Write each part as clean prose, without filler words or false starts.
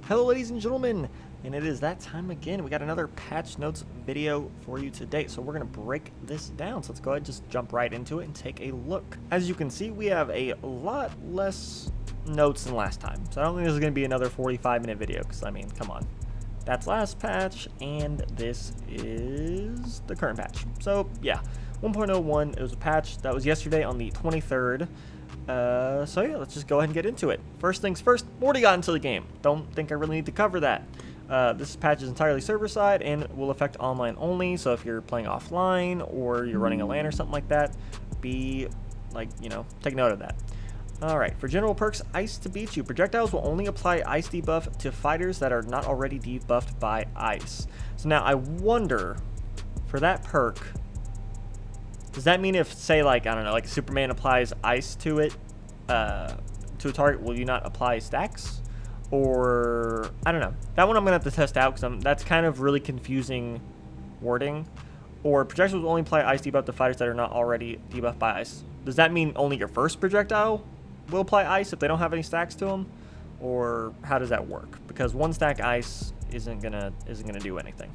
Hello ladies and gentlemen, and it is that time again. We got another patch notes video for you today, so we're going to break this down. So let's go ahead and just jump right into it and take a look. As you can see, we have a lot less notes than last time, so I don't think this is going to be another 45-minute video, because I mean, come on. That's last patch, and this is the current patch. So yeah, 1.01, it was a patch that was yesterday on the 23rd. So yeah, let's just go ahead and get into it. First things first, Morty got into the game. Don't think I really need to cover that. This patch is entirely server-side and will affect online only, so if you're playing offline or you're running a LAN or something like that, be like, take note of that. Alright, for general perks, Ice to beat you. Projectiles will only apply Ice debuff to fighters that are not already debuffed by Ice. So now I wonder, for that perk, does that mean if, say, like, I don't know, like Superman applies Ice to it, to a target, will you not apply stacks? Or, I don't know. That one I'm going to have to test out, because that's kind of really confusing wording. Or projectiles will only apply Ice debuff to fighters that are not already debuffed by Ice. Does that mean only your first projectile will apply Ice if they don't have any stacks to them? Or how does that work? Because one stack Ice isn't gonna do anything.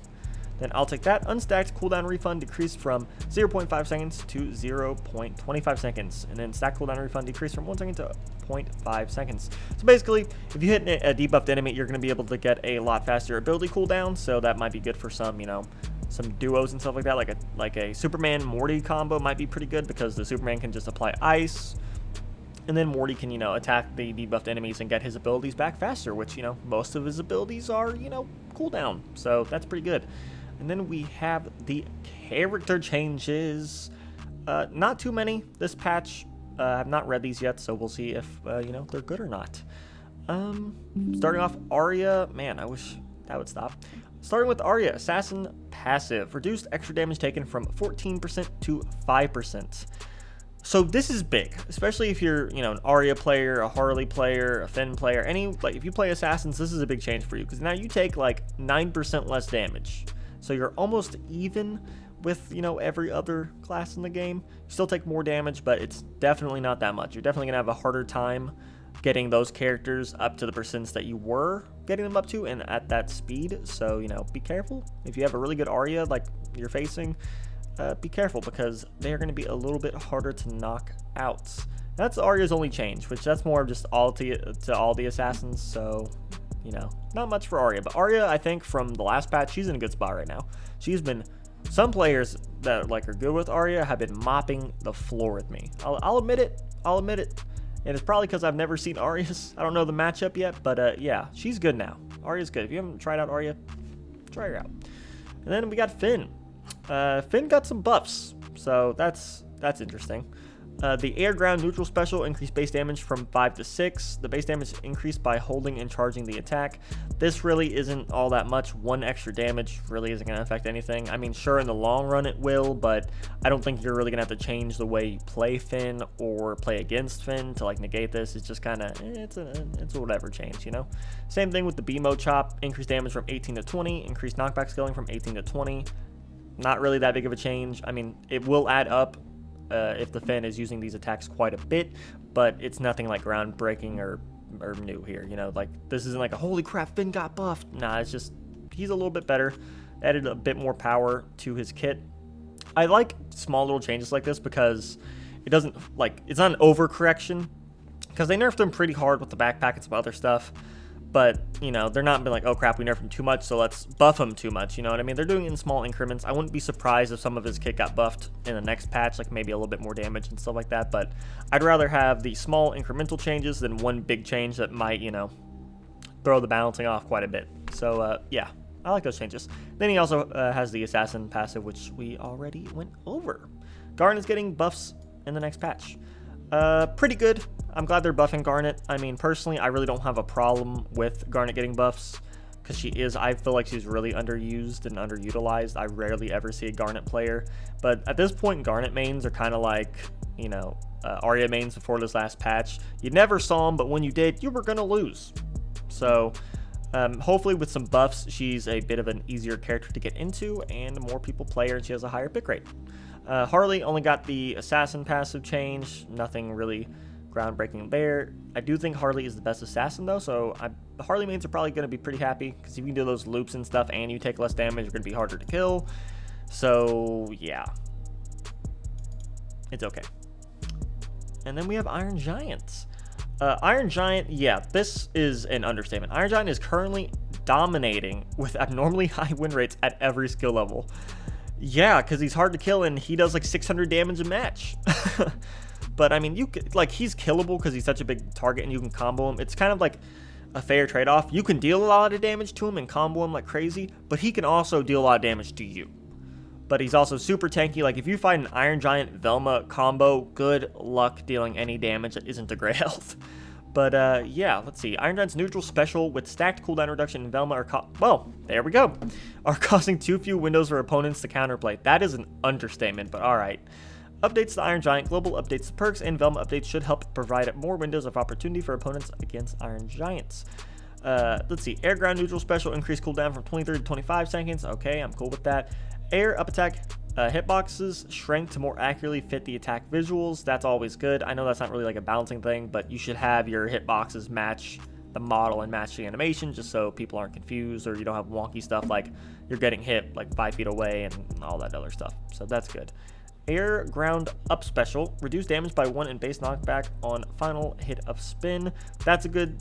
Then I'll take that. Unstacked cooldown refund decreased from 0.5 seconds to 0.25 seconds. And then stack cooldown refund decreased from 1 second to 0.5 seconds. So basically, if you hit a debuffed enemy, you're going to be able to get a lot faster ability cooldown. So that might be good for some, some duos and stuff like that. Like a Superman Morty combo might be pretty good, because the Superman can just apply Ice, and then Morty can, attack the debuffed enemies and get his abilities back faster, which, most of his abilities are, cooldown. So that's pretty good. And then we have the character changes. Not too many this patch. I've not read these yet, so we'll see if, they're good or not. Starting off, Arya. Man, I wish that would stop. Starting with Arya, Assassin passive. Reduced extra damage taken from 14% to 5%. So this is big, especially if you're, an Arya player, a Harley player, a Finn player, if you play Assassins, this is a big change for you, because now you take like 9% less damage. So you're almost even with, every other class in the game. You still take more damage, but it's definitely not that much. You're definitely going to have a harder time getting those characters up to the percents that you were getting them up to and at that speed. So, be careful. If you have a really good Arya like you're facing, be careful, because they are going to be a little bit harder to knock out. That's Arya's only change, which that's more of just all to all the Assassins. So, not much for Arya. But Arya, I think from the last patch, she's in a good spot right now. She's been, some players that are good with Arya have been mopping the floor with me. I'll admit it. And it's probably because I've never seen Arya's. I don't know the matchup yet, but yeah, she's good now. Arya's good. If you haven't tried out Arya, try her out. And then we got Finn. Finn got some buffs, so that's interesting. The air ground neutral special increased base damage from 5 to 6. The base damage increased by holding and charging the attack. This really isn't all that much. 1 extra damage really isn't going to affect anything. I mean, sure, in the long run it will, but I don't think you're really going to have to change the way you play Finn or play against Finn to negate this. It's just kind of, it's a whatever change, Same thing with the BMO chop. Increased damage from 18 to 20. Increased knockback scaling from 18 to 20. Not really that big of a change. I mean, it will add up if the Finn is using these attacks quite a bit, but it's nothing like groundbreaking or new here. This isn't like a holy crap, Finn got buffed. Nah, it's just he's a little bit better. Added a bit more power to his kit. I like small little changes like this, because it doesn't it's not an overcorrection, because they nerfed him pretty hard with the backpack and some other stuff. But, they're not being like, oh crap, we nerfed him too much, so let's buff him too much, you know what I mean? They're doing it in small increments. I wouldn't be surprised if some of his kit got buffed in the next patch, maybe a little bit more damage and stuff like that. But I'd rather have the small incremental changes than one big change that might, throw the balancing off quite a bit. So, yeah, I like those changes. Then he also has the Assassin passive, which we already went over. Garn is getting buffs in the next patch. Pretty good. I'm glad they're buffing Garnet. I mean, personally, I really don't have a problem with Garnet getting buffs, because I feel like she's really underused and underutilized. I rarely ever see a Garnet player, but at this point, Garnet mains are kind of like, Arya mains before this last patch. You never saw them, but when you did, you were going to lose. So, hopefully with some buffs, she's a bit of an easier character to get into, and more people play her, and she has a higher pick rate. Harley only got the Assassin passive change. Nothing really groundbreaking there. I do think Harley is the best assassin, though, so The Harley mains are probably going to be pretty happy, because if you can do those loops and stuff and you take less damage, you're going to be harder to kill. So, yeah. It's okay. And then we have Iron Giants. Iron Giant, yeah, this is an understatement. Iron Giant is currently dominating with abnormally high win rates at every skill level. Yeah, because he's hard to kill and he does like 600 damage a match. But I mean, you could, like, he's killable because he's such a big target and you can combo him. It's kind of like a fair trade-off. You can deal a lot of damage to him and combo him like crazy, but he can also deal a lot of damage to you. But he's also super tanky. Like, if you find an Iron Giant Velma combo, good luck dealing any damage that isn't a gray health. But, yeah, let's see. Iron Giant's neutral special with stacked cooldown reduction in Velma are well, there we go. Are causing too few windows for opponents to counterplay. That is an understatement, but alright. Updates to Iron Giant, global updates to perks, and Velma updates should help provide more windows of opportunity for opponents against Iron Giants. Let's see. Air ground neutral special increased cooldown from 23 to 25 seconds. Okay, I'm cool with that. Air up attack hitboxes shrank to more accurately fit the attack visuals. That's always good. I know that's not really like a balancing thing, but you should have your hitboxes match the model and match the animation just so people aren't confused or you don't have wonky stuff like you're getting hit like 5 feet away and all that other stuff. So that's good. Air ground up special, reduce damage by 1 in base knockback on final hit of spin. That's a good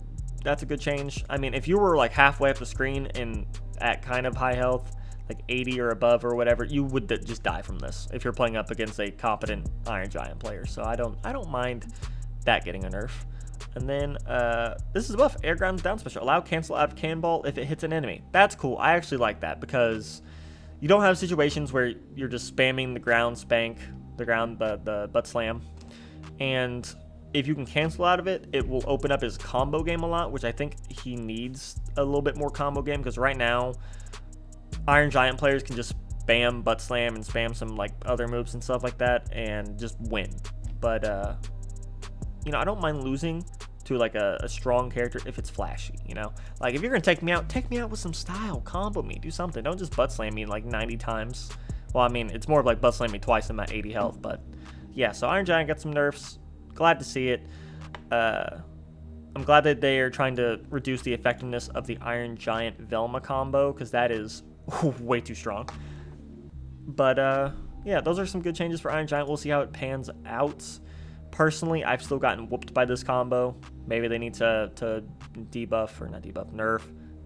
change. I mean, if you were like halfway up the screen and at kind of high health, like 80 or above or whatever, you would just die from this if you're playing up against a competent Iron Giant player. So I don't mind that getting a nerf. And then this is a buff. Air ground down special. Allow cancel out of cannonball if it hits an enemy. That's cool. I actually like that because you don't have situations where you're just spamming the ground spank, the butt slam. And if you can cancel out of it, it will open up his combo game a lot, which I think he needs a little bit more combo game because right now Iron Giant players can just spam butt slam and spam some like other moves and stuff like that and just win. But you know, I don't mind losing to like a strong character if it's flashy, you know? Like if you're gonna take me out with some style, combo me, do something. Don't just butt slam me like 90 times. Well, I mean, it's more of like butt slam me twice in my 80 health, but yeah, so Iron Giant got some nerfs. Glad to see it. I'm glad that they are trying to reduce the effectiveness of the Iron Giant Velma combo because that is way too strong. But yeah, those are some good changes for Iron Giant. We'll see how it pans out. Personally, I've still gotten whooped by this combo. Maybe they need to debuff, or not debuff, nerf.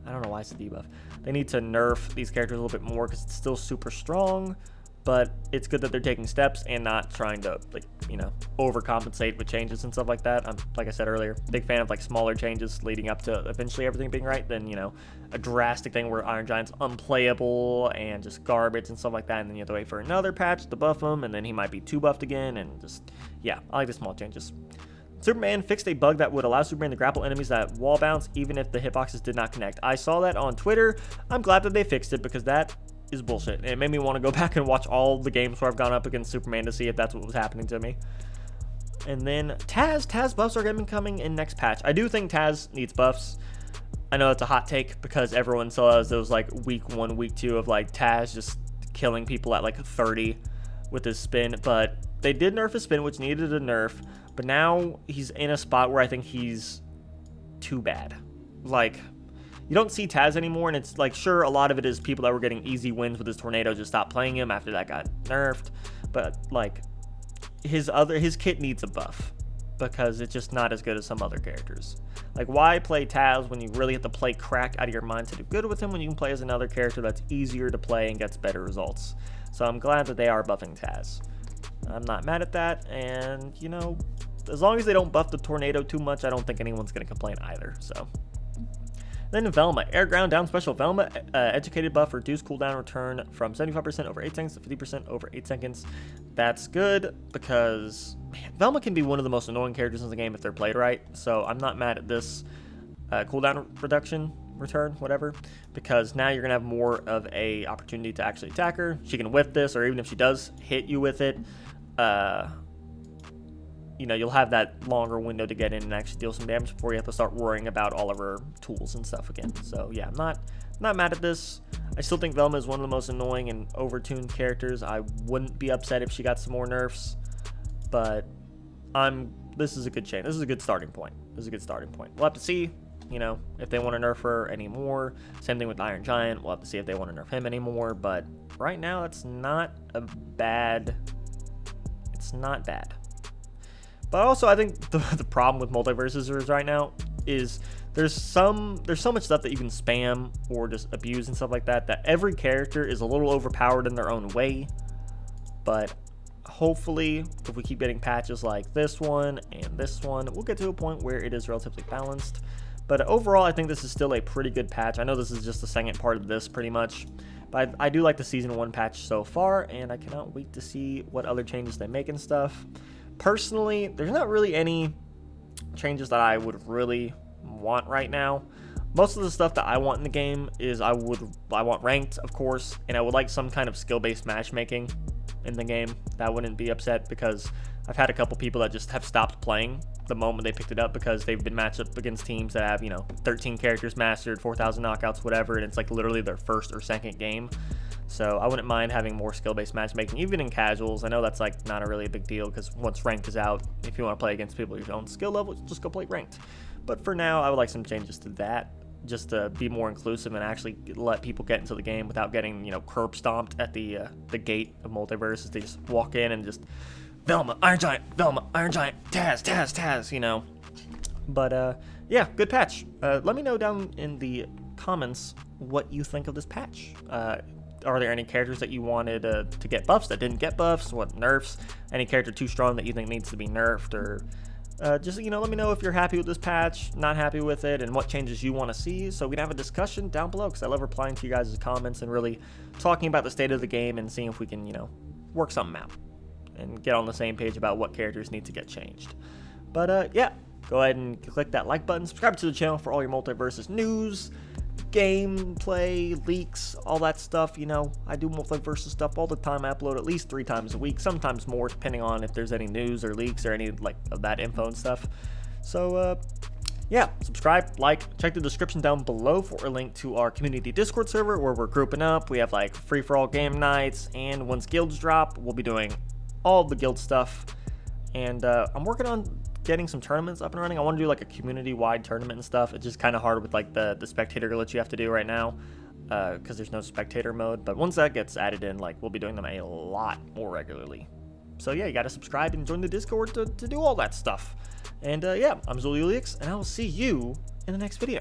I don't know why it's a debuff. They need to nerf these characters a little bit more because it's still super strong. But it's good that they're taking steps and not trying to, like, you know, overcompensate with changes and stuff like that. I'm, like I said earlier, big fan of like smaller changes leading up to eventually everything being right than, you know, a drastic thing where Iron Giant's unplayable and just garbage and stuff like that. And then you have to wait for another patch to buff him, and then he might be too buffed again. And just, yeah, I like the small changes. Superman fixed a bug that would allow Superman to grapple enemies that wall bounce even if the hitboxes did not connect. I saw that on Twitter. I'm glad that they fixed it because that is bullshit. It made me want to go back and watch all the games where I've gone up against Superman to see if that's what was happening to me. And then Taz buffs are going to be coming in next patch. I do think Taz needs buffs. I know it's a hot take because everyone says it was like week 1, week 2 of like Taz just killing people at like 30 with his spin, but they did nerf his spin, which needed a nerf, but now he's in a spot where I think he's too bad. Like, you don't see Taz anymore, and it's like, sure, a lot of it is people that were getting easy wins with his tornado just stopped playing him after that got nerfed, but like his kit needs a buff because it's just not as good as some other characters. Like, why play Taz when you really have to play crack out of your mind to do good with him when you can play as another character that's easier to play and gets better results? So I'm glad that they are buffing Taz. I'm not mad at that, and you know, as long as they don't buff the tornado too much, I don't think anyone's going to complain either. So then Velma, air ground down special. Velma educated buff, reduced cooldown return from 75% over 8 seconds to 50% over 8 seconds. That's good because, man, Velma can be one of the most annoying characters in the game if they're played right. So I'm not mad at this cooldown return, whatever, because now you're gonna have more of a opportunity to actually attack her. She can whiff this, or even if she does hit you with it, you know, you'll have that longer window to get in and actually deal some damage before you have to start worrying about all of her tools and stuff again. So yeah, I'm not mad at this. I still think Velma is one of the most annoying and overtuned characters. I wouldn't be upset if she got some more nerfs, but this is a good change. This is a good starting point. We'll have to see you know, if they want to nerf her anymore. Same thing with Iron Giant. We'll have to see if they want to nerf him anymore. But right now, it's not bad. But also, I think the problem with Multiversus right now is there's so much stuff that you can spam or just abuse and stuff like that, that every character is a little overpowered in their own way. But hopefully, if we keep getting patches like this one and this one, we'll get to a point where it is relatively balanced. But overall, I think this is still a pretty good patch. I know this is just the second part of this pretty much, but I do like the Season 1 patch so far, and I cannot wait to see what other changes they make and stuff. Personally, there's not really any changes that I would really want right now. Most of the stuff that I want in the game is I want ranked, of course, and I would like some kind of skill-based matchmaking in the game. That wouldn't be upset, because I've had a couple people that just have stopped playing the moment they picked it up because they've been matched up against teams that have, you know, 13 characters mastered, 4,000 knockouts, whatever, and it's like literally their first or second game. So I wouldn't mind having more skill-based matchmaking, even in casuals. I know that's like not a really big deal, because once ranked is out, if you want to play against people at your own skill level, just go play ranked. But for now, I would like some changes to that, just to be more inclusive and actually let people get into the game without getting, you know, curb stomped at the gate of Multiversus. They just walk in and just Velma, Iron Giant, Velma, Iron Giant, Taz, you know. But yeah, good patch. Let me know down in the comments what you think of this patch. Are there any characters that you wanted to get buffs that didn't get buffs? What nerfs? Any character too strong that you think needs to be nerfed? Or just, you know, let me know if you're happy with this patch, not happy with it, and what changes you want to see, so we can have a discussion down below, because I love replying to you guys' comments and really talking about the state of the game and seeing if we can, you know, work something out and get on the same page about what characters need to get changed. But yeah, go ahead and click that like button, subscribe to the channel for all your Multiversus news, gameplay, leaks, all that stuff. You know, I do Multiversus stuff all the time. I upload at least 3 times a week, sometimes more, depending on if there's any news or leaks or any like of that info and stuff. So yeah, subscribe, like, check the description down below for a link to our community Discord server where we're grouping up. We have like free-for-all game nights, and once guilds drop, we'll be doing all the guild stuff. And I'm working on getting some tournaments up and running. I want to do like a community-wide tournament and stuff. It's just kind of hard with like the spectator glitch you have to do right now, because there's no spectator mode. But once that gets added in, like, we'll be doing them a lot more regularly. So yeah, you got to subscribe and join the Discord to do all that stuff. And yeah, I'm Zululix, and I will see you in the next video.